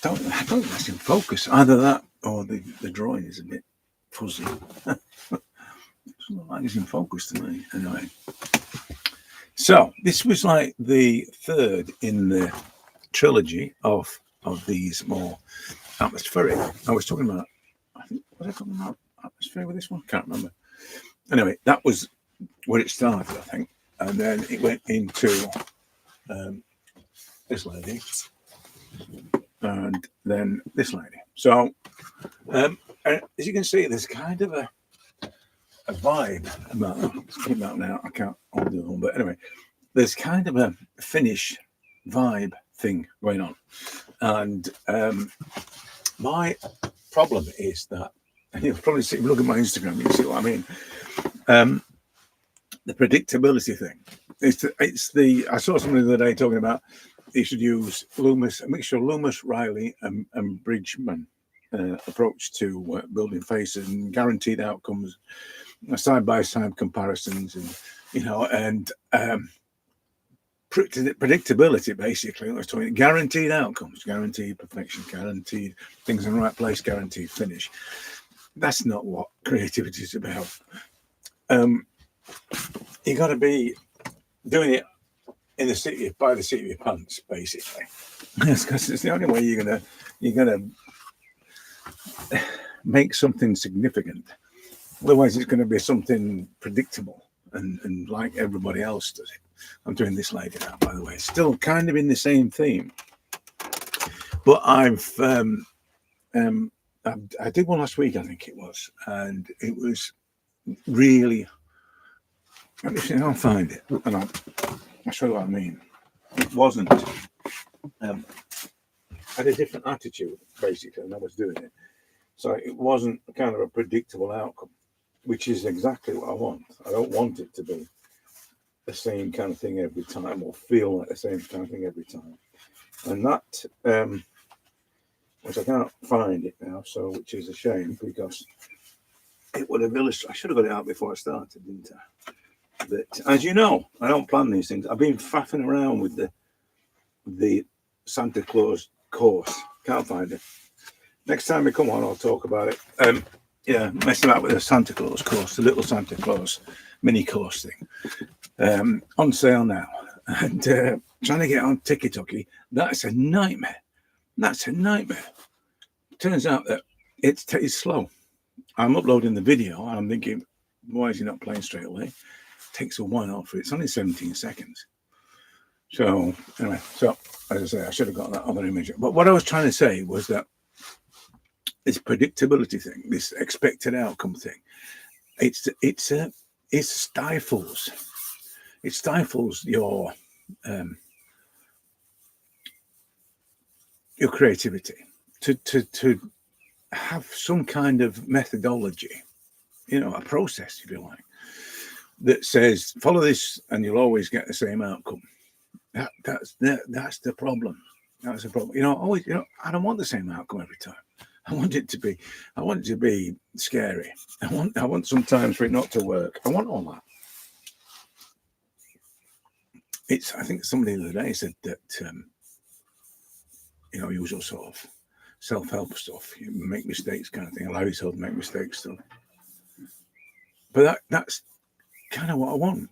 don't think that's in focus. Either that or the drawing is a bit fuzzy. It's not like it's in focus to me. Anyway. So this was like the third in the trilogy of these more atmospheric. I was talking about, I think, was I talking about atmosphere with this one? Can't remember. Anyway, that was where it started, I think. And then it went into this lady. And then this lady. So, as you can see, there's kind of a vibe about that. Let's keep that now. I can't hold it on. But anyway, there's kind of a Finnish vibe thing going on. And my problem is that, and you'll probably see, look at my Instagram, you'll see what I mean. The predictability thing. It's the I saw somebody the other day talking about you should use Loomis, a mixture of Loomis, Riley, and Bridgman approach to building faces and guaranteed outcomes, side by side comparisons, and predictability. Basically, I was talking guaranteed outcomes, guaranteed perfection, guaranteed things in the right place, guaranteed finish. That's not what creativity is about. You got to be doing it in the seat by the seat of your pants, basically. Yes, because it's the only way you're gonna make something significant. Otherwise, it's going to be something predictable and like everybody else does it. I'm doing this lady now, by the way. Still kind of in the same theme, but I did one last week, I think it was, and it was really. Let me see, I'll find it, and I'll show you what I mean. It wasn't. Had a different attitude basically, and I was doing it, so it wasn't kind of a predictable outcome, which is exactly what I want. I don't want it to be the same kind of thing every time, or feel like the same kind of thing every time. And that, which I can't find it now, so which is a shame because it would have illustrated. I should have got it out before I started, didn't I? But as you know, I don't plan these things. I've been faffing around with the Santa Claus course. Can't find it. Next time we come on, I'll talk about it. Yeah, messing about with the Santa Claus course, the little Santa Claus mini course thing. On sale now. And trying to get on TikTok, that's a nightmare. That's a nightmare. Turns out that it's slow. I'm uploading the video and I'm thinking, why is he not playing straight away? Takes a while for it. It's only 17 seconds. So anyway, so as I say, I should have got that other image. But what I was trying to say was that this predictability thing, this expected outcome thing, it stifles your creativity to have some kind of methodology, a process, if you like, that says follow this and you'll always get the same outcome. That's the problem. That's the problem. Always. I don't want the same outcome every time. I want it to be scary. I want sometimes for it not to work. I want all that. I think somebody the other day said that usual sort of self-help stuff. You make mistakes, kind of thing. Allow yourself to make mistakes stuff. But that's kind of what I want.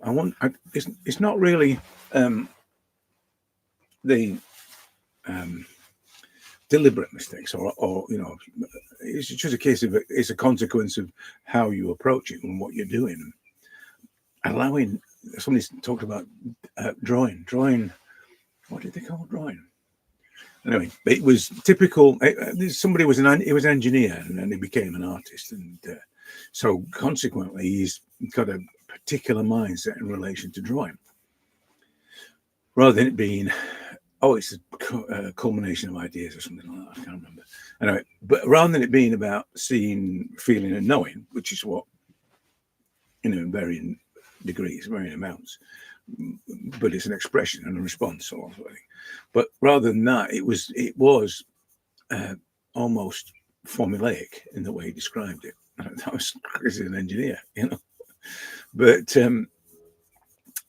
It's not really the deliberate mistakes, or it's just a case of it's a consequence of how you approach it and what you're doing. Allowing somebody talked about drawing. What did they call drawing? Anyway, it was typical. Somebody was he was an engineer and then he became an artist, and so consequently he's got a particular mindset in relation to drawing, rather than it being it's a culmination of ideas or something like that. I can't remember. Anyway, but rather than it being about seeing, feeling, and knowing, which is what in varying degrees, varying amounts, but it's an expression and a response, sort of thing. But rather than that, it was almost formulaic in the way he described it. That was because he's an engineer, But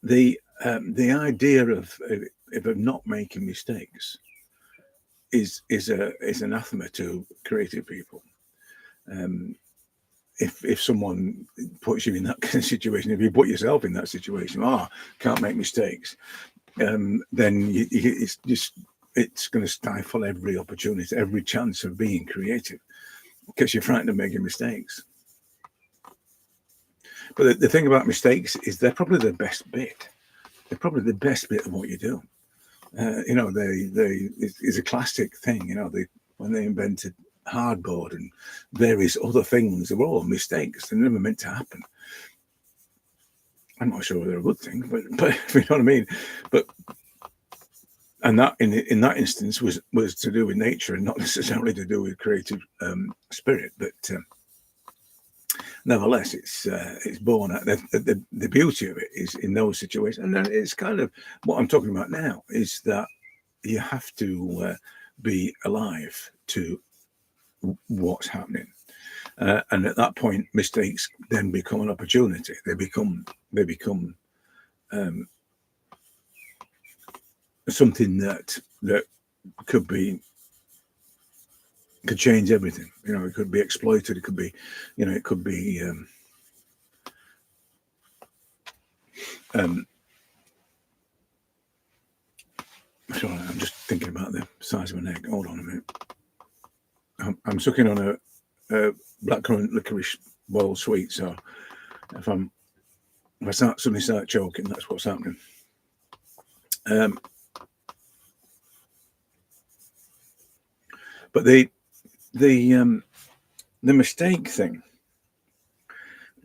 the idea of not making mistakes is anathema to creative people. If someone puts you in that kind of situation, if you put yourself in that situation, can't make mistakes, then it's going to stifle every opportunity, every chance of being creative, because you're frightened of making mistakes. But the thing about mistakes is they're probably the best bit. They're probably the best bit of what you do. It's a classic thing. When they invented hardboard and various other things, they were all mistakes. They're never meant to happen. I'm not sure they're a good thing, but you know what I mean. And that in that instance was to do with nature and not necessarily to do with creative spirit. But nevertheless, it's born out. The beauty of it is in those situations, and then it's kind of what I'm talking about now is that you have to be alive to what's happening, and at that point, mistakes then become an opportunity. They become something that could change everything. It could be exploited. It could be, it could be. Sorry, I'm just thinking about the size of an egg. Hold on a minute. I'm sucking on a blackcurrant licorice boiled sweet, so if I suddenly start choking, that's what's happening. But the mistake thing,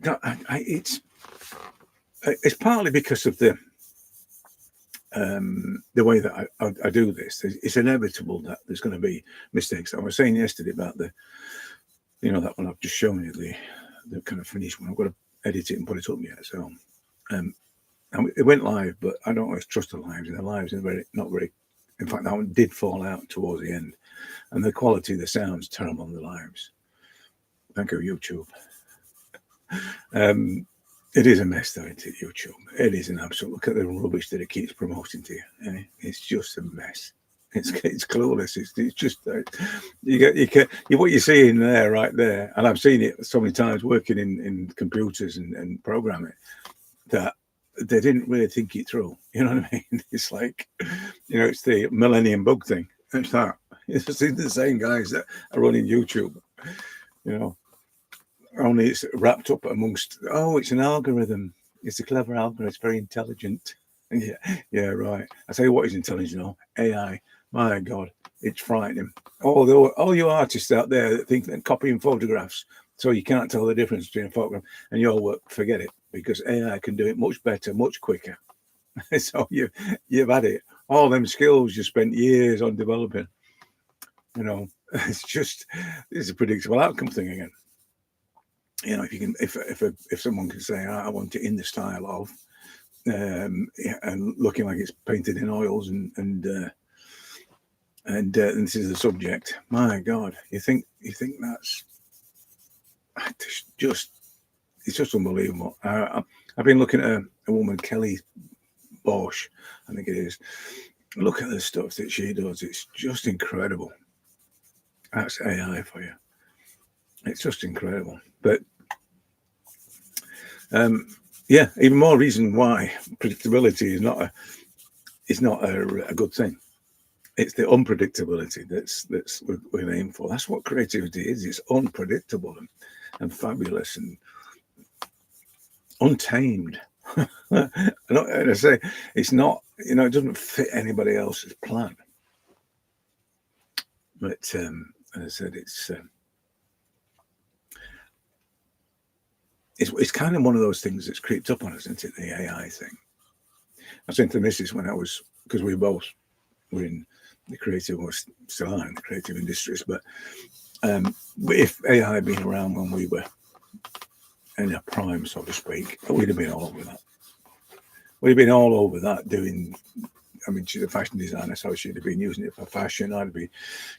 it's partly because of the way that I do this. It's inevitable that there's going to be mistakes. I was saying yesterday about that one I've just shown you, the kind of finished one. I've got to edit it and put it up yet. So it went live, but I don't always trust the lives. And the lives are not very. In fact, that one did fall out towards the end, and the quality of the sound's terrible on the lives. Thank you, YouTube. It is a mess, though, isn't it, YouTube? It is an absolute. Look at the rubbish that it keeps promoting to you. It's just a mess. It's clueless. It's just what you're seeing there, right there, and I've seen it so many times working in computers and programming that they didn't really think it through. You know what I mean? It's like, it's the millennium bug thing. It's that. It's the same guys that are running YouTube. Only it's wrapped up amongst, it's an algorithm. It's a clever algorithm. It's very intelligent. Yeah, right. I tell you what is intelligent, AI. My God, it's frightening. All you artists out there that think that copying photographs, so you can't tell the difference between a photograph and your work, forget it, because AI can do it much better, much quicker. So you've had it. All them skills you spent years on developing. It's a predictable outcome thing again. If you can, if someone can say, I want it in the style of, and looking like it's painted in oils and this is the subject. My God, you think that's it's just unbelievable. I've been looking at a woman, Kelly Bosch, I think it is. Look at the stuff that she does. It's just incredible. That's AI for you. It's just incredible. But even more reason why predictability is not a good thing. It's the unpredictability that's we're aiming for. That's what creativity is. It's unpredictable and fabulous and untamed. And I say it's not. It doesn't fit anybody else's plan. But as I said, it's kind of one of those things that's creeped up on us, isn't it? The AI thing. I was saying to the missus when because we both were in the creative, or still are in the creative industries, but if AI had been around when we were in a prime, so to speak, we'd have been all over that. We'd have been all over that doing. I mean, she's a fashion designer, so she'd have been using it for fashion. I'd be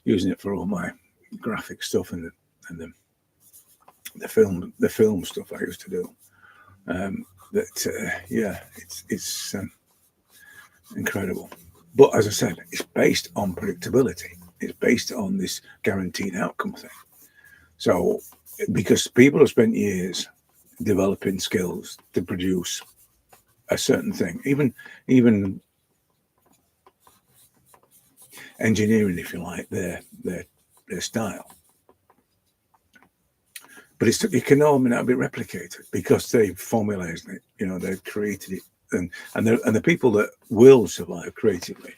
using it for all my graphic stuff and the film stuff I used to do. It's incredible. But as I said, it's based on predictability. It's based on this guaranteed outcome thing. So because people have spent years developing skills to produce a certain thing, even engineering, if you like, their style. But it can all not be replicated because they formulated it. They've created it, and the people that will survive creatively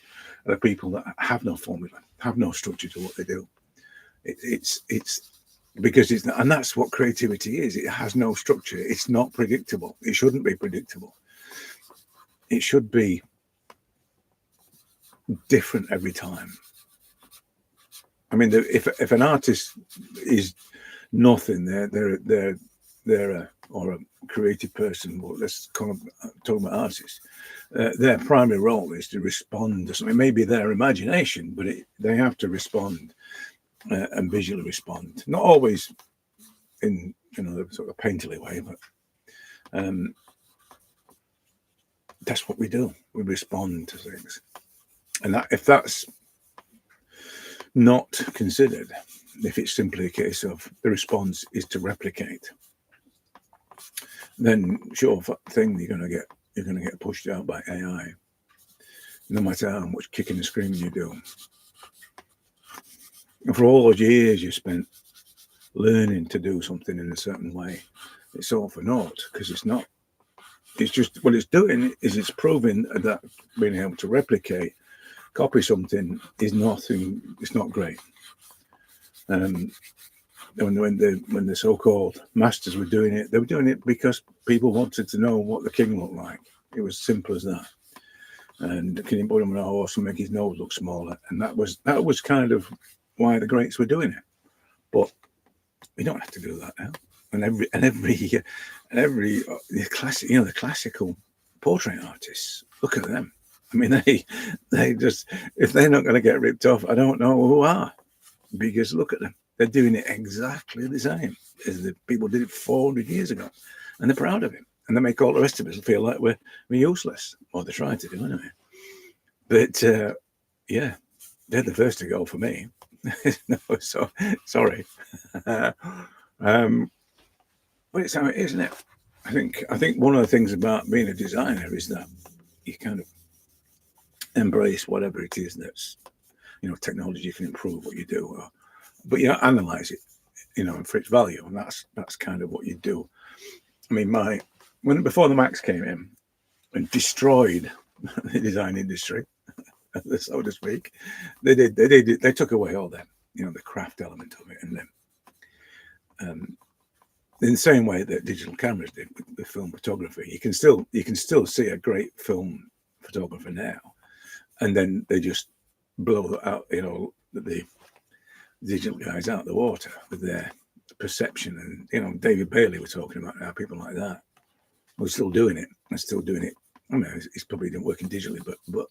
are the people that have no formula, have no structure to what they do. It's because it's not, and that's what creativity is. It has no structure. It's not predictable. It shouldn't be predictable. It should be different every time. I mean, if an artist is nothing, they're a creative person. Well, let's talk about artists. Their primary role is to respond to something. Maybe their imagination, but they have to respond and visually respond. Not always in the sort of painterly way, but that's what we do. We respond to things, and if that's not considered, if it's simply a case of the response is to replicate, then sure thing you're going to get pushed out by AI, no matter how much kicking and screaming you do. And for all those years you spent learning to do something in a certain way, it's all for naught, because it's not. It's just what it's doing is it's proving that being able to replicate, copy something is nothing. It's not great. When the so-called masters were doing it, they were doing it because people wanted to know what the king looked like. It was simple as that. And can you put him on a horse and make his nose look smaller? And that was kind of why the greats were doing it. But we don't have to do that now. And the classic, the classical portrait artists, look at them. I mean, they just, if they're not going to get ripped off, I don't know who are, because look at them. They're doing it exactly the same as the people did it 400 years ago, and they're proud of it. And they make all the rest of us feel like we're useless, or they try to do anyway. But yeah, they're the first to go for me. No, so sorry. But it's how it is, isn't it? I think one of the things about being a designer is that you kind of embrace whatever it is that's, technology can improve what you do, but you analyze it, for its value, and that's kind of what you do. I mean, before the Macs came in and destroyed the design industry, so to speak, they took away all that, the craft element of it, and then in the same way that digital cameras did with film photography, you can still see a great film photographer now, and then they just blow out, the digital guys out the water with their perception. And David Bailey was talking about how people like that were still doing it. I mean, it's probably not working digitally, but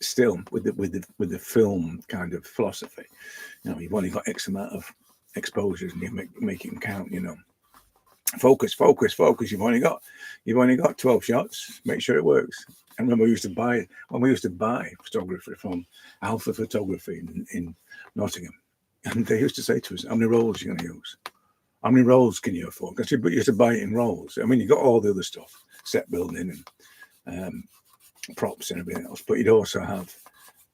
still with the film kind of philosophy, you've only got X amount of exposures, and you make it count. Focus. You've only got 12 shots. Make sure it works. And remember, we used to buy photography from Alpha Photography in Nottingham, and they used to say to us, "How many rolls are you going to use? How many rolls can you afford?" Because you used to buy it in rolls. I mean, you got all the other stuff, set building and props and everything else, but you'd also have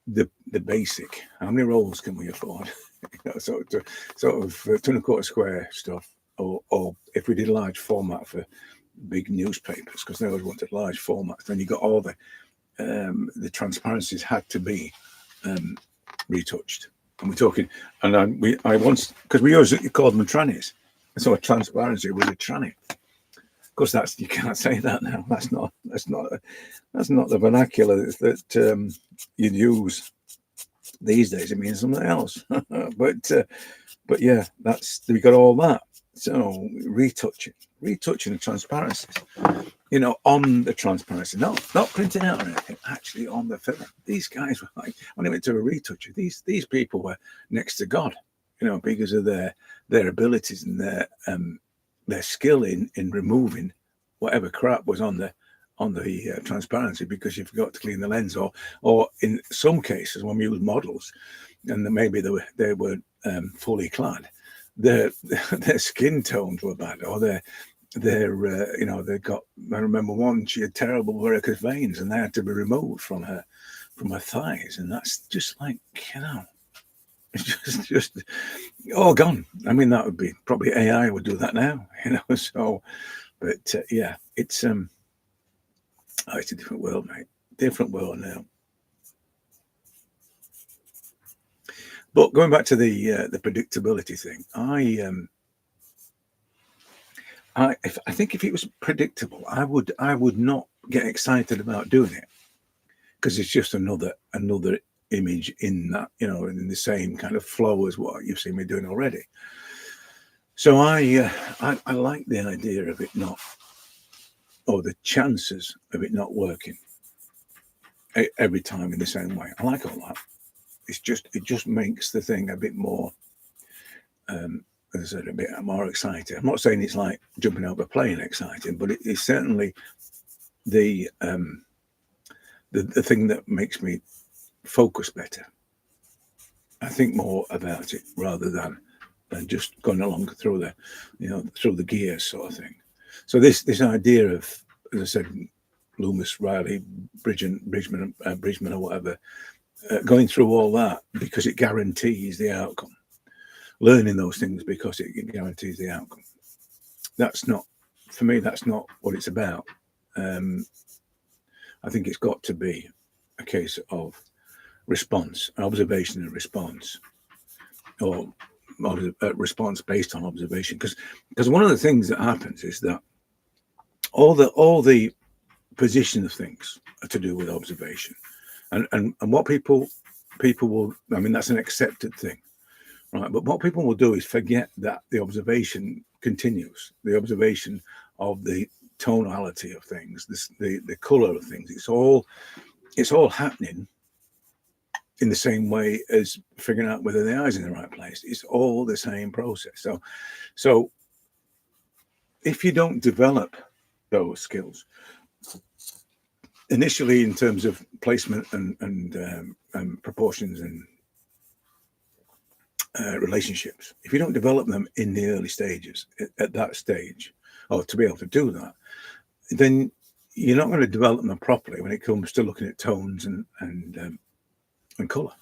the basic. How many rolls can we afford? Sort of 2.25 square stuff, or if we did a large format for big newspapers, because they always wanted large formats, then you got all the transparencies had to be retouched. And we're talking, and I once, because we always called them trannies, so a transparency was a tranny. Of course, you can't say that now. That's not the vernacular that you'd use these days. It means something else. but yeah, we got all that. So retouching the transparencies, on the transparency, not printing out or anything, actually on the film. These guys were like, when they went to a retoucher, these people were next to God, because of their abilities and their skill in removing whatever crap was on the transparency because you forgot to clean the lens, or in some cases when we use models, and maybe they were fully clad, their skin tones were bad, or their they got. I remember one, she had terrible varicose veins, and they had to be removed from her thighs, and that's just like, it's just all gone. I mean, that would be probably AI would do that now, So, but yeah, it's a different world, mate. Different world now. But going back to the predictability thing, I think if it was predictable, I would not get excited about doing it, because it's just another image in that, in the same kind of flow as what you've seen me doing already. So I like the idea of it not, or the chances of it not working every time in the same way. I like all that. It just makes the thing a bit more, as I said, a bit more exciting. I'm not saying it's like jumping out of a plane exciting, but it's certainly the thing that makes me focus better. I think more about it rather than just going along through the gears sort of thing. So this idea of, as I said, Loomis, Riley, Bridgman, or whatever, going through all that because it guarantees the outcome. Learning those things because it guarantees the outcome. That's not, for me, that's not what it's about. I think it's got to be a case of response, observation and response, or response based on observation. Because one of the things that happens is that all the position of things are to do with observation, and what people will, I mean, that's an accepted thing, right? But what people will do is forget that the observation continues, the observation of the tonality of things, the color of things. It's all happening in the same way as figuring out whether the eye's in the right place. It's all the same process. So if you don't develop those skills initially in terms of placement and proportions and relationships, if you don't develop them in the early stages, at that stage, or to be able to do that, then you're not going to develop them properly when it comes to looking at tones and color,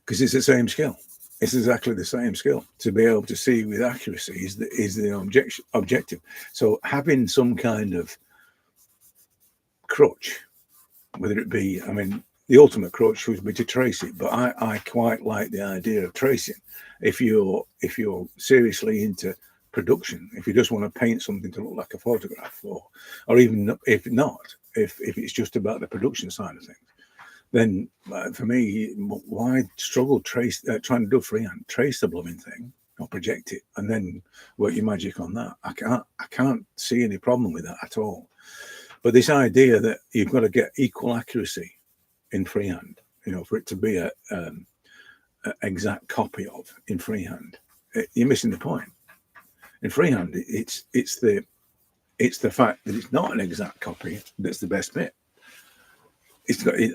because it's the same skill. It's exactly the same skill. To be able to see with accuracy is the objective. So having some kind of crutch, whether it be, I mean, the ultimate crutch would be to trace it, but I quite like the idea of tracing. If you're seriously into production, if you just want to paint something to look like a photograph, or even if it's just about the production side of things, then for me, why struggle trying to do freehand? Trace the blooming thing or project it, and then work your magic on that. I can't see any problem with that at all. But this idea that you've got to get equal accuracy in freehand, for it to be a exact copy of in freehand, you're missing the point. In freehand, it's the fact that it's not an exact copy that's the best bit.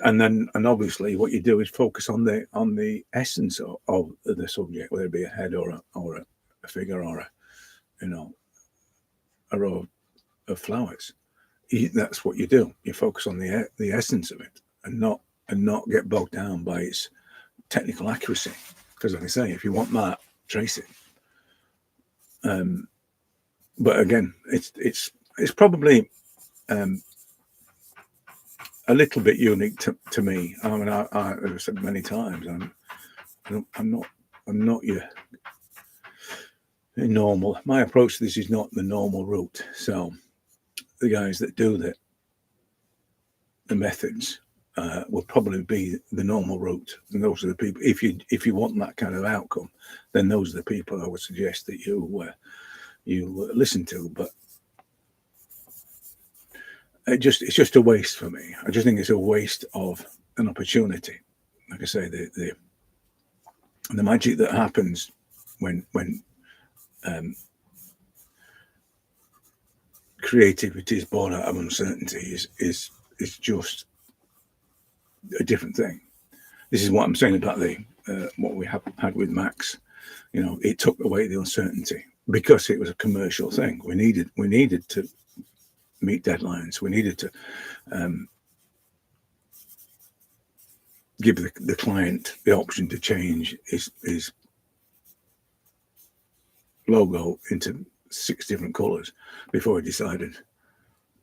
And obviously what you do is focus on the essence of the subject, whether it be a head or a figure or a row of flowers. That's what you do. You focus on the essence of it, and not get bogged down by its technical accuracy. Because, like I say, if you want that, trace it. But again, it's probably a little bit unique to me. I mean, I've said many times, I'm not your normal. My approach to this is not the normal route. So the guys that do the methods will probably be the normal route, and those are the people. If you want that kind of outcome, then those are the people I would suggest that you listen to. But it's just a waste for me. I just think it's a waste of an opportunity. Like I say, the magic that happens when creativity is born out of uncertainty is just a different thing. This is what I'm saying about the what we have had with Max. You know, it took away the uncertainty because it was a commercial thing. We needed to meet deadlines. We needed to give the client the option to change his logo into 6 different colours before he decided,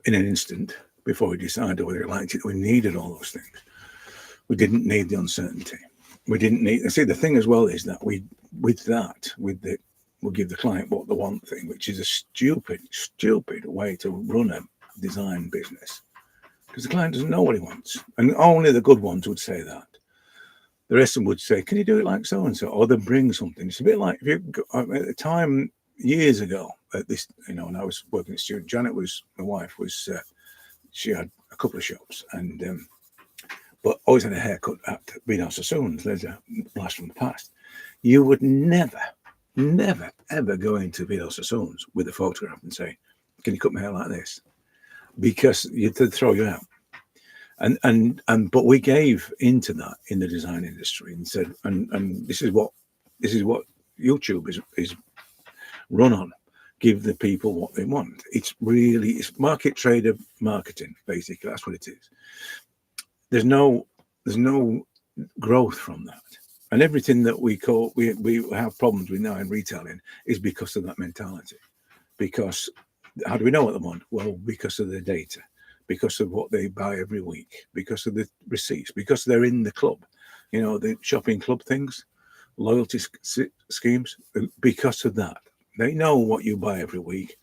in an instant, before he decided whether he liked it. We needed all those things. We didn't need the uncertainty. We didn't need. See, the thing as well is that we'll give the client what they want thing, which is a stupid way to run a design business, because the client doesn't know what he wants, and only the good ones would say that. The rest of them would say, "Can you do it like so and so?" Or they bring something. It's a bit like if you at the time years ago at this, you know, when I was working at student. Janet was my wife. Was she had a couple of shops and. But always had a haircut at Bean Sassoons. There's a blast from the past. You would never, ever go into Bean Sassoons with a photograph and say, "Can you cut my hair like this?" Because you'd throw you out. But we gave into that in the design industry and said, and this is what YouTube is run on. Give the people what they want. It's market trader marketing, basically. That's what it is. There's no growth from that, and everything that we have problems with now in retailing is because of that mentality. Because how do we know what they want? Well, because of the data, because of what they buy every week, because of the receipts, because they're in the club, you know, the shopping club things, loyalty schemes. Because of that, they know what you buy every week,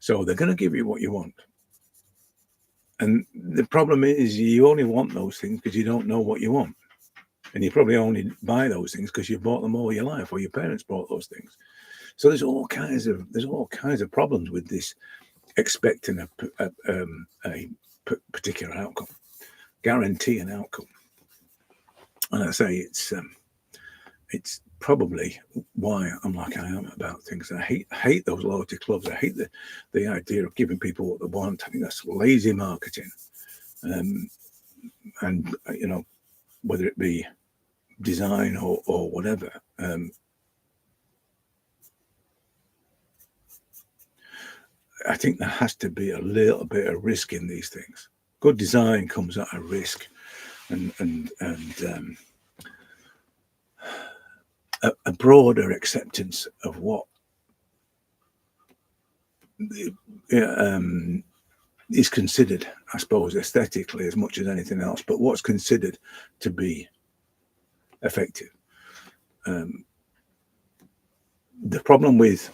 so they're going to give you what you want. And the problem is you only want those things because you don't know what you want. And you probably only buy those things because you bought them all your life or your parents bought those things. So there's all kinds of problems with this expecting a particular outcome, guarantee an outcome. And I say it's probably why I'm like I am about things. I hate those loyalty clubs. I hate the idea of giving people what they want. I think that's lazy marketing. And you know, whether it be design or whatever. I think there has to be a little bit of risk in these things. Good design comes at a risk, and a broader acceptance of what is considered, I suppose, aesthetically as much as anything else, but what's considered to be effective. The problem with,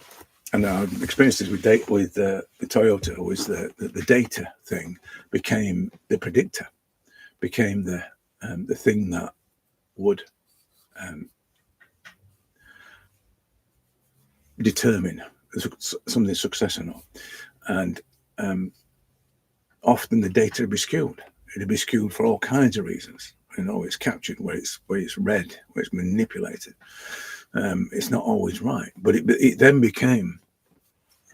and I've experienced this with Toyota, was the data thing became the predictor, became the thing that would determine something's success or not. And often the data would be skewed. It'd be skewed for all kinds of reasons. You know, it's captured where it's read, where it's manipulated. It's not always right, but it then became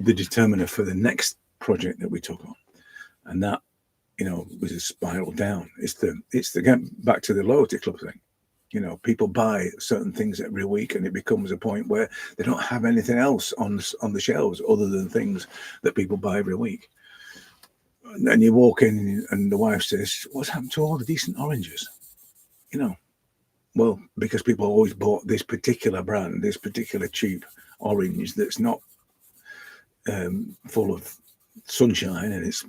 the determiner for the next project that we took on, and that, you know, was a spiral down. It's the back to the loyalty club thing. You know, people buy certain things every week, and it becomes a point where they don't have anything else on the shelves other than things that people buy every week. And you walk in, and the wife says, "What's happened to all the decent oranges?" You know, well, because people always bought this particular brand, this particular cheap orange that's not full of sunshine, and it's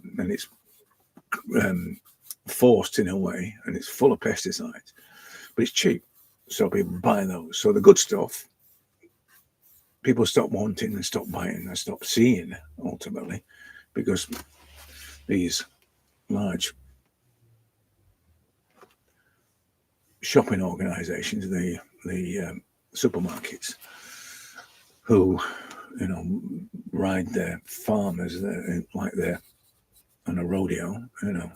forced in a way, and it's full of pesticides, but it's cheap, so people buy those. So the good stuff, people stop wanting and stop buying and stop seeing ultimately, because these large shopping organizations, the supermarkets, who, you know, ride their farmers like they're on a rodeo, you know,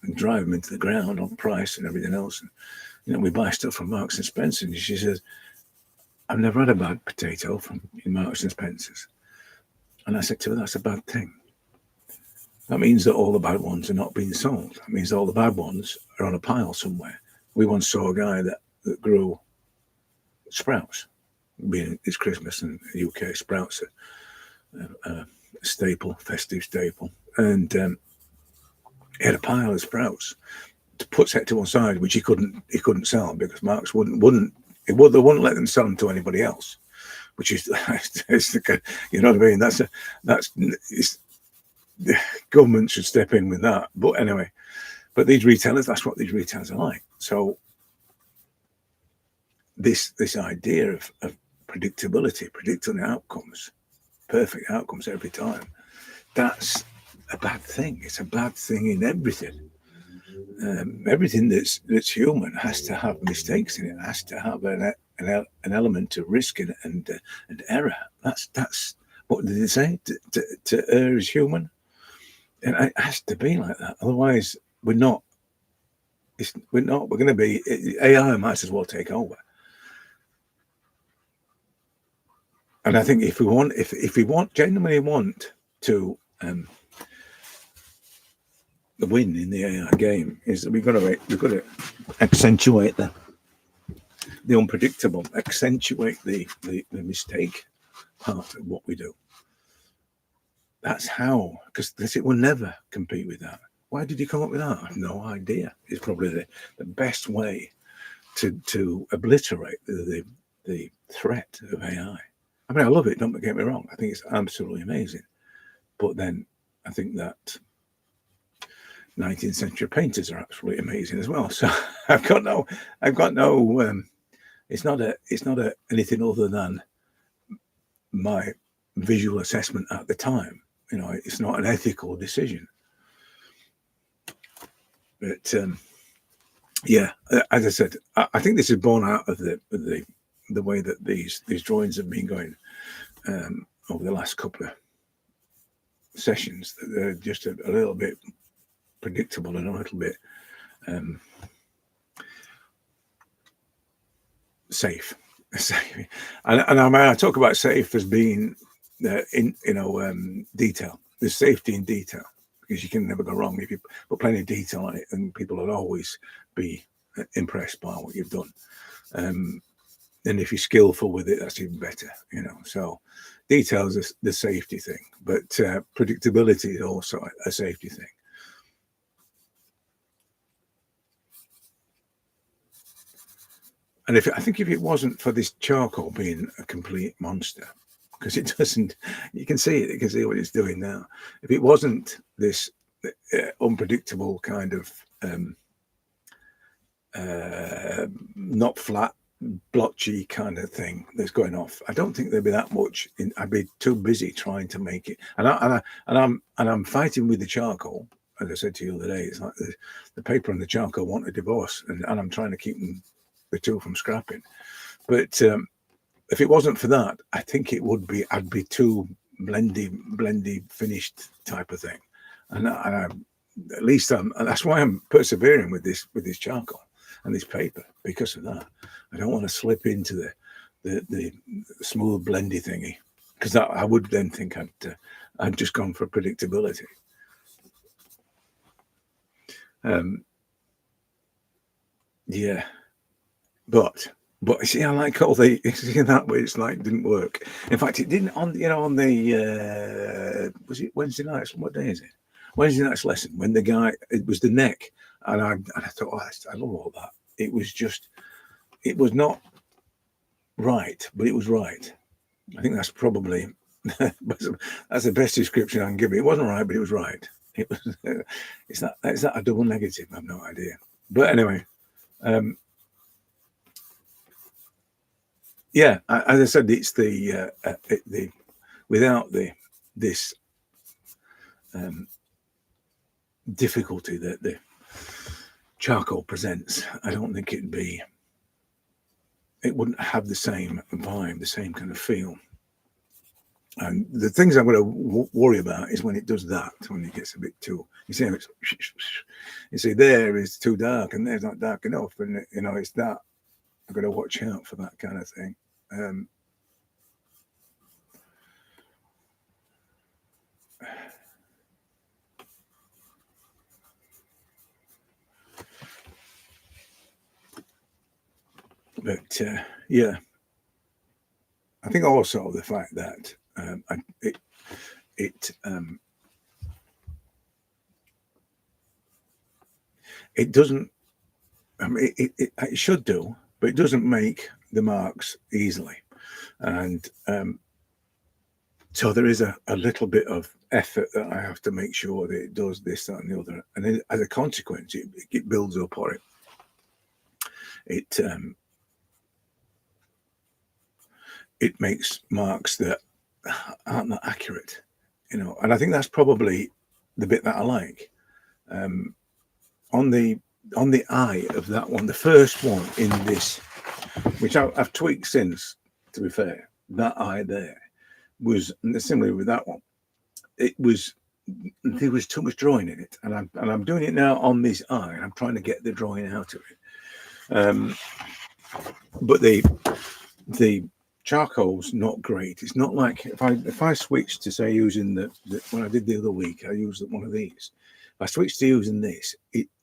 and drive them into the ground on price and everything else. And, you know, we buy stuff from Marks and Spencer, and she says, "I've never had a bad potato from Marks and Spencer's." And I said to her, "That's a bad thing. That means that all the bad ones are not being sold. That means all the bad ones are on a pile somewhere. We once saw a guy that grew sprouts. Being it's Christmas in the UK, sprouts are a staple, festive staple, and he had a pile of sprouts to put set to one side, which he couldn't sell because Marx wouldn't they wouldn't let them sell them to anybody else, which is you know what I mean. That's the government should step in with that. But anyway, but these retailers, that's what these retailers are like. So this idea of predictability, predicting outcomes, perfect outcomes every time, that's a bad thing. It's a bad thing in everything. Everything that's human has to have mistakes in it. Has to have an element of risk in it and error. That's what did it say? To err is human, and it has to be like that. Otherwise, we're not. We're going to be AI. Might as well take over. And I think if we genuinely want to the win in the AI game, is that we've got to accentuate the unpredictable, accentuate the mistake part of what we do. That's how, because it will never compete with that. Why did you come up with that? I have no idea. It's probably the best way to obliterate the threat of AI. I mean, I love it, don't get me wrong. I think it's absolutely amazing. But then I think that 19th century painters are absolutely amazing as well. So I've got no it's not anything other than my visual assessment at the time. You know, it's not an ethical decision. But yeah, as I said, I think this is born out of the way that these drawings have been going over the last couple of sessions. That they're just a little bit predictable and a little bit safe. And I talk about safe as being detail. There's safety in detail because you can never go wrong if you put plenty of detail on it, and people will always be impressed by what you've done. And if you're skillful with it, that's even better. You know, so details is the safety thing, but predictability is also a safety thing. And I think if it wasn't for this charcoal being a complete monster, because it doesn't, you can see it, you can see what it's doing now. If it wasn't this unpredictable kind of not flat, blotchy kind of thing that's going off, I don't think there'd be that much. I'd be too busy trying to make it. And I'm fighting with the charcoal. As I said to you the other day, it's like the paper and the charcoal want a divorce, and I'm trying to keep them. The two from scrapping, but if it wasn't for that, I think I'd be too blendy finished type of thing, and at least that's why I'm persevering with this charcoal and this paper, because of that. I don't want to slip into the smooth blendy thingy, because I would then think I'd just gone for predictability. Yeah. But see, I like all the that way. It's like didn't work. In fact, it didn't on the was it Wednesday nights? What day is it? Wednesday night's lesson when the guy, it was the neck, and I thought, oh, I love all that. It was not right, but it was right. I think that's probably that's the best description I can give it. It wasn't right, but it was right. It was. Is that a double negative? I have no idea. But anyway. Yeah, as I said, it's the without this difficulty that the charcoal presents, I don't think it wouldn't have the same vibe, the same kind of feel. And the things I'm going to worry about is when it does that, when it gets a bit too, you see, there is too dark and there's not dark enough, and it's that. I've got to watch out for that kind of thing. But yeah, I think also the fact that it doesn't. I mean, it should do, but it doesn't make the marks easily, and so there is a little bit of effort that I have to make sure that it does this, that, and the other, and then as a consequence, it builds up, or it makes marks that aren't that accurate, you know. And I think that's probably the bit that I like. On the eye of that one, the first one in this, which I've tweaked since, to be fair, that eye there was, and similarly with that one, there was too much drawing in it, and I'm doing it now on this eye, and I'm trying to get the drawing out of it. But the charcoal's not great. It's not like if I switch to, say, using the when I did the other week, I used one of these. If I switch to using this,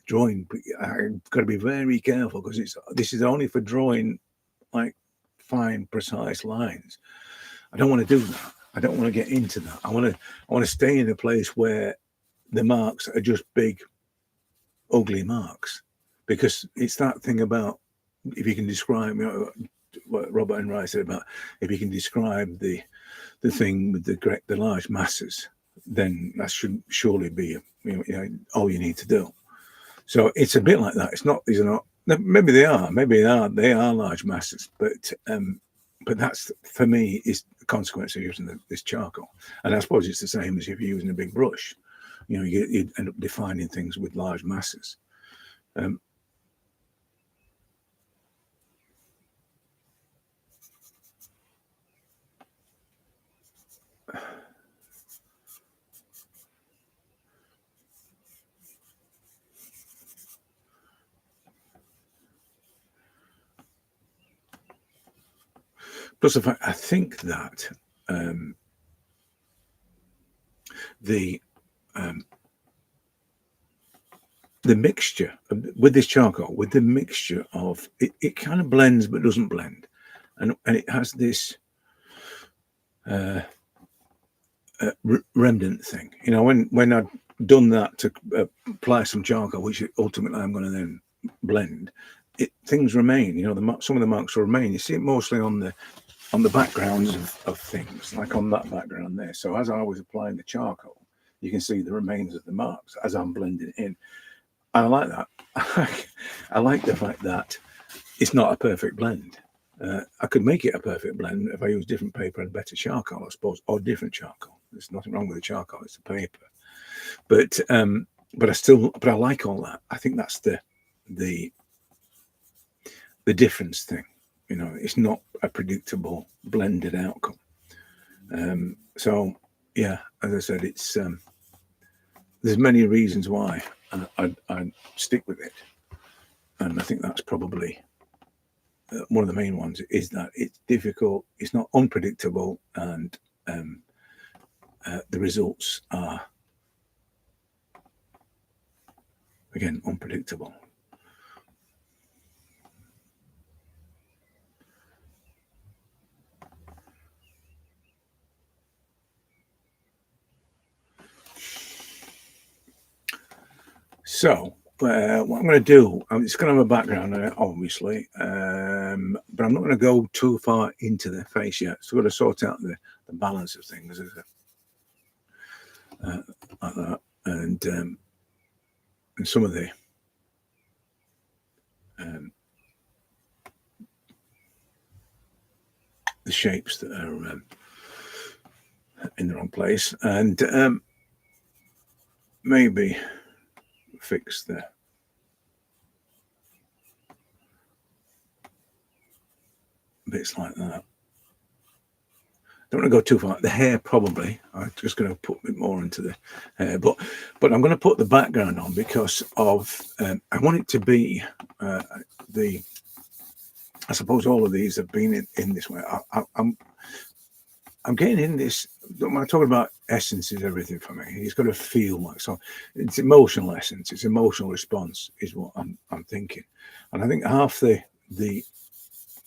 drawing, I've got to be very careful, because this is only for drawing like fine, precise lines. I don't want to do that. I don't want to get into that. I want to stay in a place where the marks are just big, ugly marks, because it's that thing about, if you can describe, you know, what Robert and Wright said about, if you can describe the thing with the large masses, then that should surely be all you need to do. So it's a bit like that. It's not, these are not, maybe they are large masses, but that's, for me, is the consequence of using this charcoal. And I suppose it's the same as if you're using a big brush. You know, you end up defining things with large masses. Plus the fact, I think that the mixture with this charcoal, with the mixture of it kind of blends but doesn't blend, and it has this remnant thing. You know, when I've done that to apply some charcoal, which ultimately I'm going to then blend, things remain. You know, some of the marks will remain. You see it mostly on the backgrounds of things, like on that background there. So as I was applying the charcoal, you can see the remains of the marks as I'm blending it in. And I like that. I like the fact that it's not a perfect blend. I could make it a perfect blend if I use different paper and better charcoal, I suppose, or different charcoal. There's nothing wrong with the charcoal; it's the paper. But I like all that. I think that's the difference thing. You know, it's not a predictable blended outcome. So yeah, as I said, it's there's many reasons why I stick with it, and I think that's probably one of the main ones, is that it's difficult, it's not unpredictable, and the results are, again, unpredictable. So what I'm going to do, it's going to have a background, obviously, but I'm not going to go too far into the face yet. So I've got to sort out the balance of things, like that, and some of the shapes that are in the wrong place, and maybe fix the bits like that. Don't want to go too far. The hair, probably. I'm just going to put a bit more into the hair, but I'm going to put the background on because of I want it to be I suppose all of these have been in this way. I'm getting in this. When I talk about essence, is everything for me. It's got to feel like, so. It's emotional essence. It's emotional response is what I'm thinking, and I think half the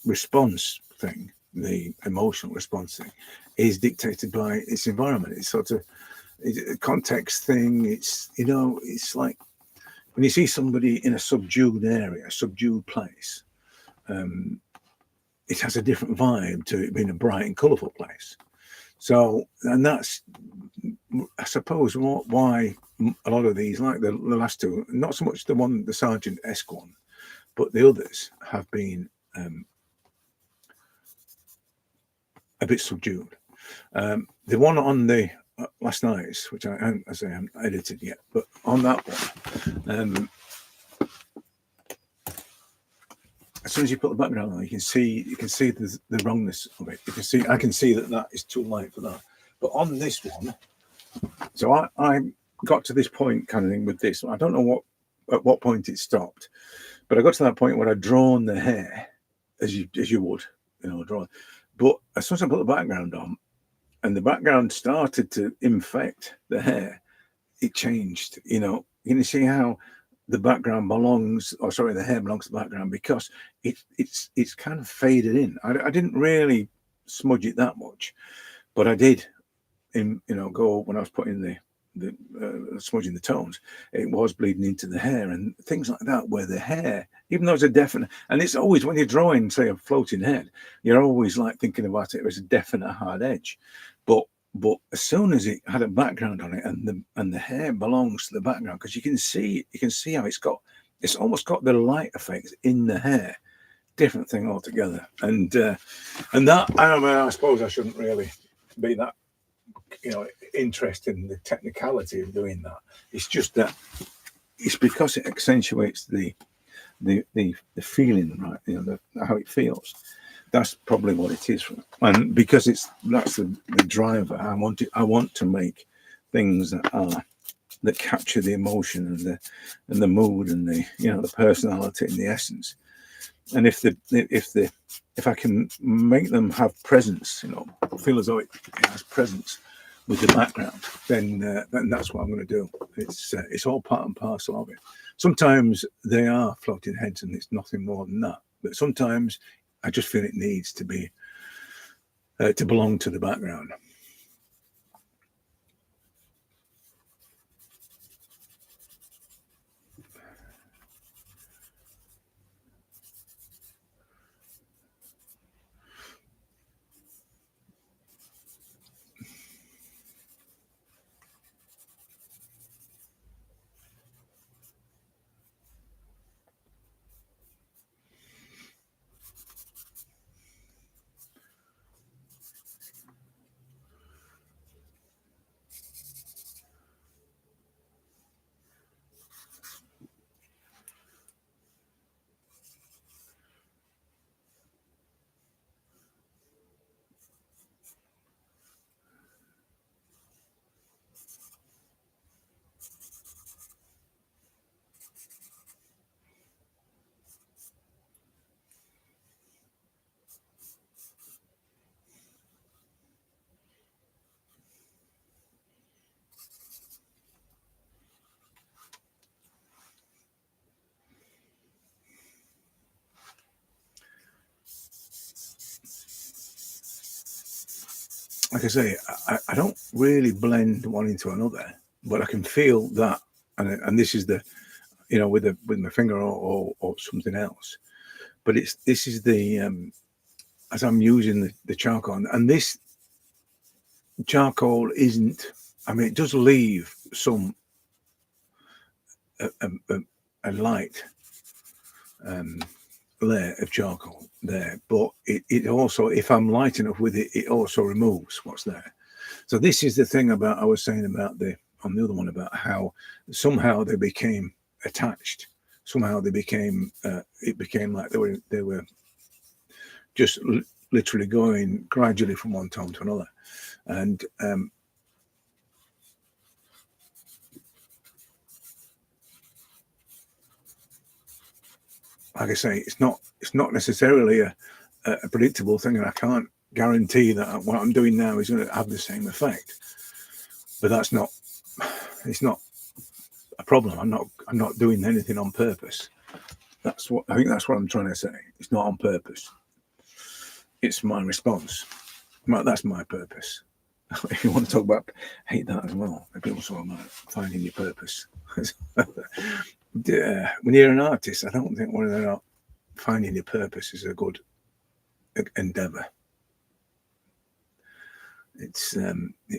response thing, the emotional response thing, is dictated by its environment. It's sort of a context thing. It's, you know, it's like when you see somebody in a subdued area, a subdued place, it has a different vibe to it being a bright and colourful place. So, and that's, I suppose, why a lot of these, like the last two, not so much the one, the Sergeant-esque one, but the others have been a bit subdued. The one on the last night's, which I haven't edited yet, but on that one, as soon as you put the background on, you can see the wrongness of it. I can see that is too light for that. But on this one, so I got to this point kind of thing with this. I don't know at what point it stopped, but I got to that point where I'd drawn the hair as you would, you know, draw. But as soon as I put the background on, and the background started to infect the hair, it changed. You know, you can see how the background belongs, or sorry, the hair belongs to the background, because it's kind of faded in. I didn't really smudge it that much, but I did, go when I was putting the smudging the tones, it was bleeding into the hair and things like that, where the hair, even though it's a definite, and it's always when you're drawing, say, a floating head, you're always like thinking about it as a definite hard edge, but as soon as it had a background on it, and the hair belongs to the background, because you can see how it's almost got the light effects in the hair, different thing altogether. And that, I suppose I shouldn't really be that, interested in the technicality of doing that. It's just that it's because it accentuates the feeling, right? How it feels. That's probably what it is, and because that's the driver. I want to make things that capture the emotion and the mood and the personality and the essence. And if I can make them have presence, feel as though it has presence with the background, then that's what I'm going to do. It's all part and parcel of it. Sometimes they are floating heads, and it's nothing more than that. But sometimes I just feel it needs to be to belong to the background. Like I say, I don't really blend one into another, but I can feel that, and this is the, with my finger or something else. But this is the as I'm using the charcoal, and this charcoal isn't. I mean, it does leave some a light layer of charcoal there, but it also, if I'm light enough with it, it also removes what's there. So this is the thing about I was saying about on the other one, about how somehow they became attached. Somehow they became it became like they were just literally going gradually from one tone to another. And like I say, it's not necessarily a predictable thing, and I can't guarantee that what I'm doing now is going to have the same effect. But it's not a problem. I'm not doing anything on purpose. I think that's what I'm trying to say. It's not on purpose. it's my response. That's my purpose. If you want to talk about hate that as well, people talk about finding your purpose. When you're an artist, I don't think whether or not finding your purpose is a good endeavor. It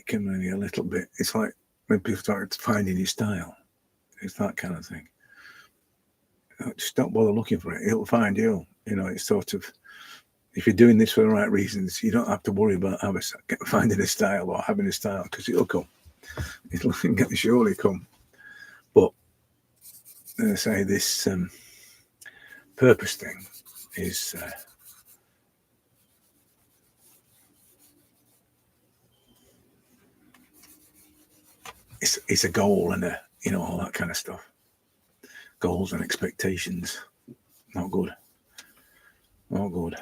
can be a little bit. It's like when people start finding your style. It's that kind of thing. Just don't bother looking for it. It'll find you. It's sort of, if you're doing this for the right reasons, you don't have to worry about finding a style or having a style, because it'll come. It'll surely come. But as I say, this purpose thing is it's a goal and all that kind of stuff. Goals and expectations, not good. Not good.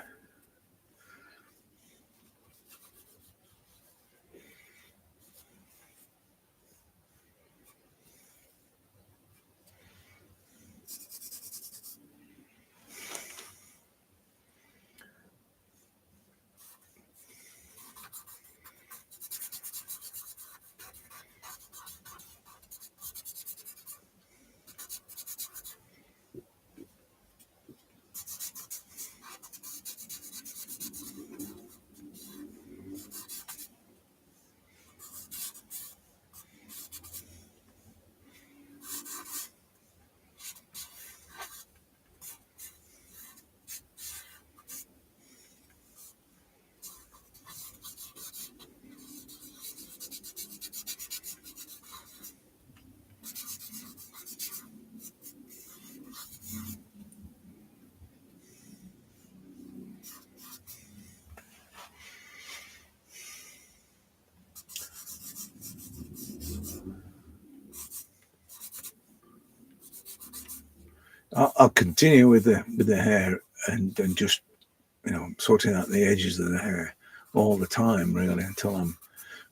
I'll continue with the hair and just sorting out the edges of the hair all the time, really, until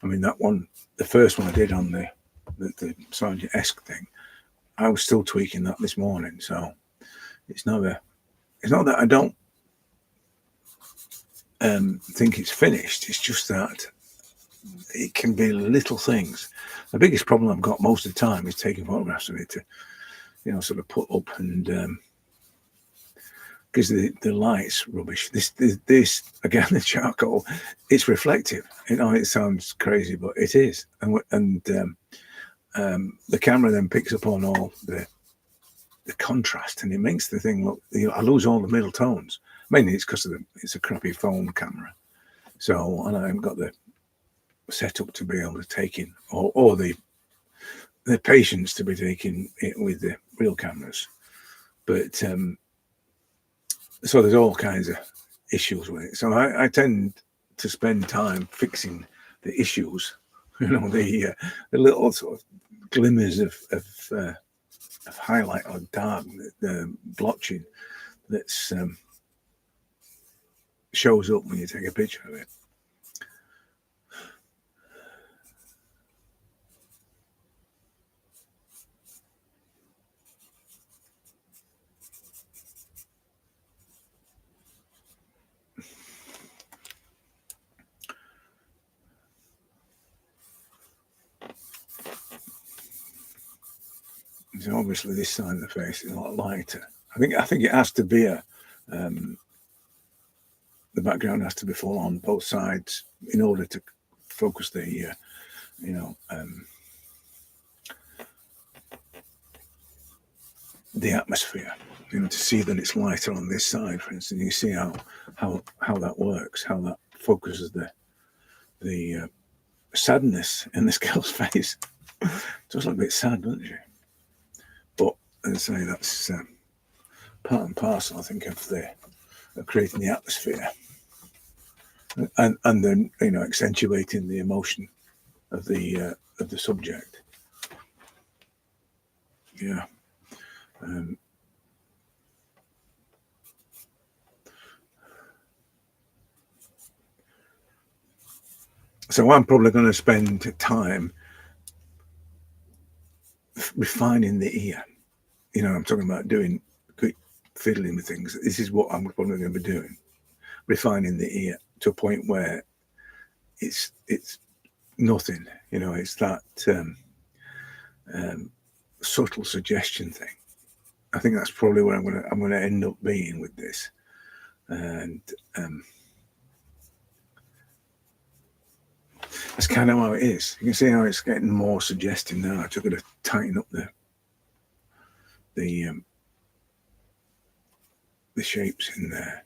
that one, the first one I did on the Sergeant-esque thing, I was still tweaking that this morning. So it's not that I don't think it's finished. It's just that it can be little things. The biggest problem I've got most of the time is taking photographs of it to sort of put up, and because the light's rubbish. This again, the charcoal, it's reflective. It sounds crazy, but it is. And the camera then picks up on all the contrast, and it makes the thing look. I lose all the middle tones. Mainly it's because it's a crappy phone camera, and I haven't got the setup to be able to take in, or the patience to be taking it with the real cameras. But so there's all kinds of issues with it. So I tend to spend time fixing the issues, the little sort of glimmers of highlight or dark, the blotching that's shows up when you take a picture of it. So obviously this side of the face is a lot lighter. I think it has to be the background has to be full on both sides in order to focus the the atmosphere. To see that it's lighter on this side, for instance. You see how that works, how that focuses the sadness in this girl's face. Just look a bit sad, doesn't she? But as I say, that's part and parcel, I think, of creating the atmosphere, and then accentuating the emotion of the subject. Yeah. So I'm probably going to spend time refining the ear. I'm talking about doing fiddling with things. This is what I'm probably going to be doing. refining the ear to a point where it's nothing. You know, it's that subtle suggestion thing. I think that's probably where I'm gonna end up being with this, and that's kind of how it is. You can see how it's getting more suggestive now. I've just got to tighten up the shapes in there.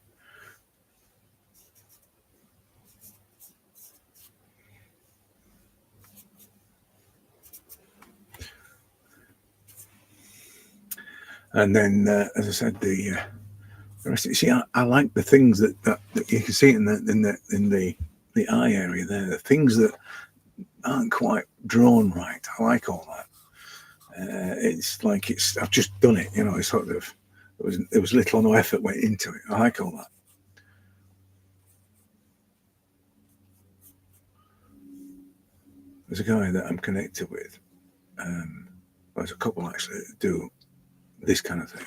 And then, as I said, the rest. You see, I like the things that you can see in the eye area there. The things that aren't quite drawn right. I like all that. It's like I've just done it. You know, it's sort of there was little or no effort went into it. I like all that. There's a guy that I'm connected with. There's a couple actually that do this kind of thing,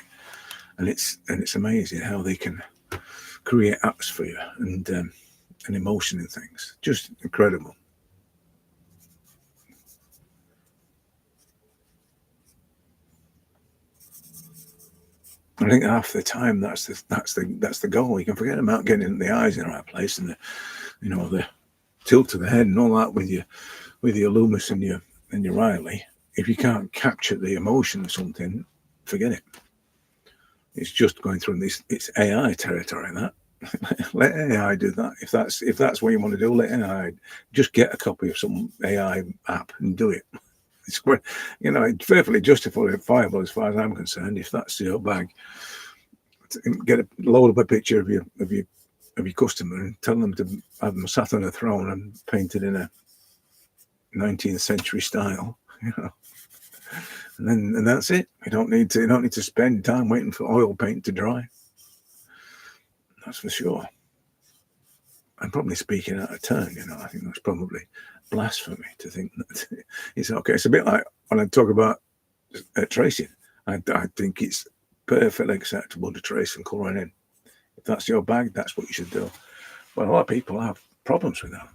and it's amazing how they can create atmosphere and emotion in things. Just incredible. I think half the time that's the goal. You can forget about getting the eyes in the right place and the tilt of the head and all that with your Loomis and your Riley. If you can't capture the emotion of something, forget it. It's just going through this. It's AI territory. That let AI do that. If that's what you want to do, let AI just get a copy of some AI app and do it. It's it's perfectly justifiable as far as I'm concerned. If that's your bag, load up a picture of your customer and tell them to have them sat on a throne and painted in a 19th century style. And that's it. You don't need to spend time waiting for oil paint to dry. That's for sure. I'm probably speaking out of turn. I think that's probably blasphemy to think that it's okay. It's a bit like when I talk about tracing. I think it's perfectly acceptable to trace and colour in. If that's your bag, that's what you should do. But a lot of people have problems with that.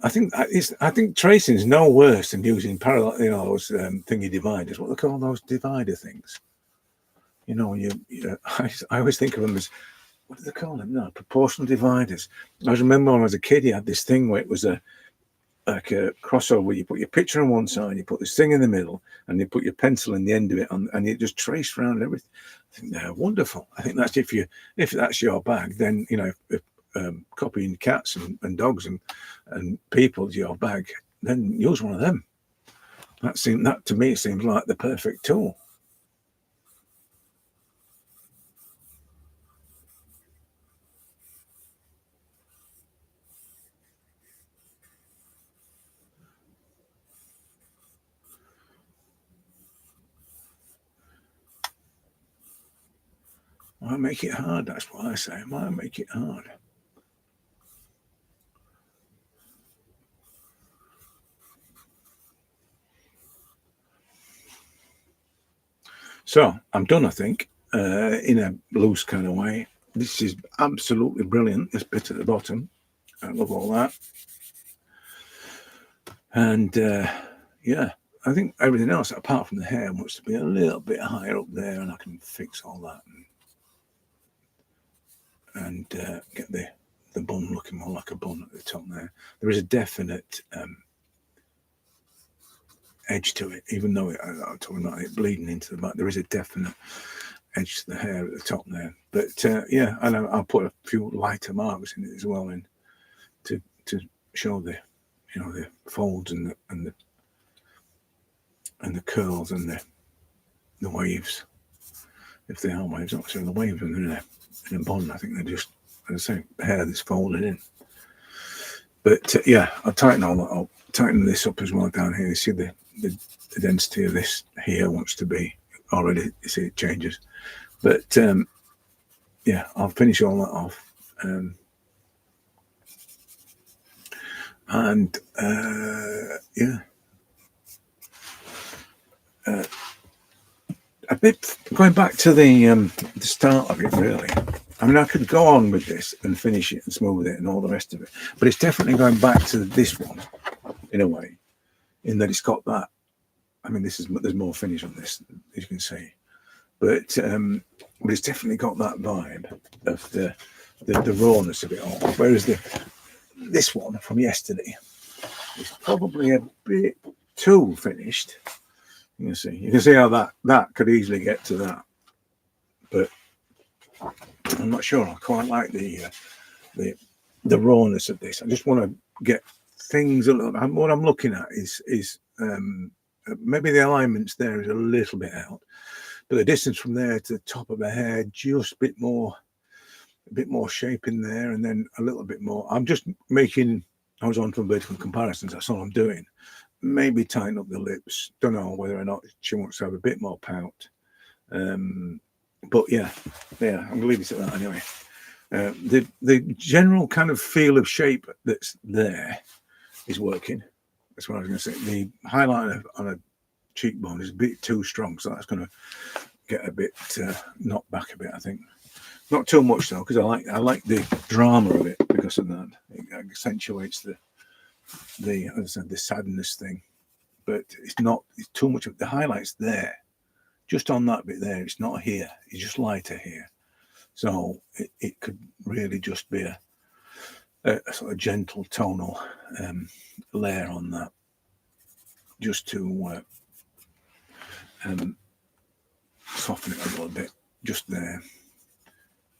I think tracing is no worse than using parallel, those thingy dividers. What they call those divider things. I always think of them as, what do they call them? No, proportional dividers. I remember when I was a kid, you had this thing where it was like a crossover where you put your picture on one side, you put this thing in the middle, and you put your pencil in the end of it, and it just traced around everything. I think they're wonderful. I think that's if that's your bag, then if copying cats and dogs and people to your bag, then use one of them. That to me seems like the perfect tool. Why make it hard? That's what I say. Why make it hard? So I'm done, I think, in a loose kind of way. This is absolutely brilliant, this bit at the bottom. I love all that. And yeah, I think everything else, apart from the hair, wants to be a little bit higher up there, and I can fix all that and get the bun looking more like a bun at the top there. There is a definite edge to it, even though I'm talking about it bleeding into the back. There is a definite edge to the hair at the top there. But yeah, and I'll put a few lighter marks in it as well, in to show the the folds and the curls and the waves, if they are waves. Not necessarily the waves when they're in a bun. I think they're just, as I say, hair that's folded in. But yeah, I'll tighten all that up. Tighten this up as well down here. You see the density of this here wants to be already. You see it changes. But yeah, I'll finish all that off. And yeah, a bit going back to the start of it, really. I mean, I could go on with this and finish it and smooth it and all the rest of it, but it's definitely going back to this one in a way, in that it's got that. I mean, there's more finish on this, as you can see, but it's definitely got that vibe of the rawness of it all. Whereas this one from yesterday is probably a bit too finished. You can see how that could easily get to that, but I'm not sure I quite like the rawness of this. I just want to get things a little. What I'm looking at is maybe the alignments there is a little bit out, but the distance from there to the top of the hair just a bit more shape in there, and then a little bit more. I'm just making horizontal and vertical comparisons. That's all I'm doing. Maybe tighten up the lips. Don't know whether or not she wants to have a bit more pout. But yeah, I'm gonna leave it at that anyway. The general kind of feel of shape that's there is working. That's what I was going to say. The highlight on a cheekbone is a bit too strong, so that's going to get a bit knocked back a bit, I think. Not too much though, because I like the drama of it because of that. It accentuates the as I said, the sadness thing, but it's too much of the highlights there. Just on that bit there, it's not here. It's just lighter here, so it could really just be a sort of gentle tonal layer on that, just to soften it a little bit, just there.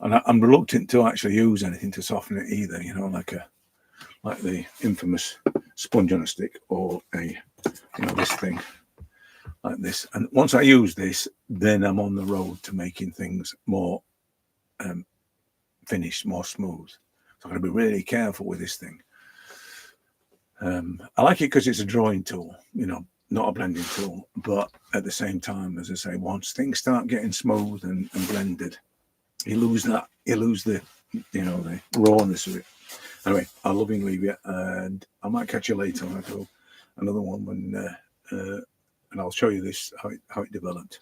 And I'm reluctant to actually use anything to soften it either. You know, like the infamous sponge on a stick, or this thing like this. And once I use this, then I'm on the road to making things more finished, more smooth. So I'm going to be really careful with this thing. I like it because it's a drawing tool, not a blending tool. But at the same time, as I say, once things start getting smooth and blended, you lose the the rawness of it. Anyway, I'll lovingly leave you, and I might catch you later when I do another one and I'll show you this how it developed.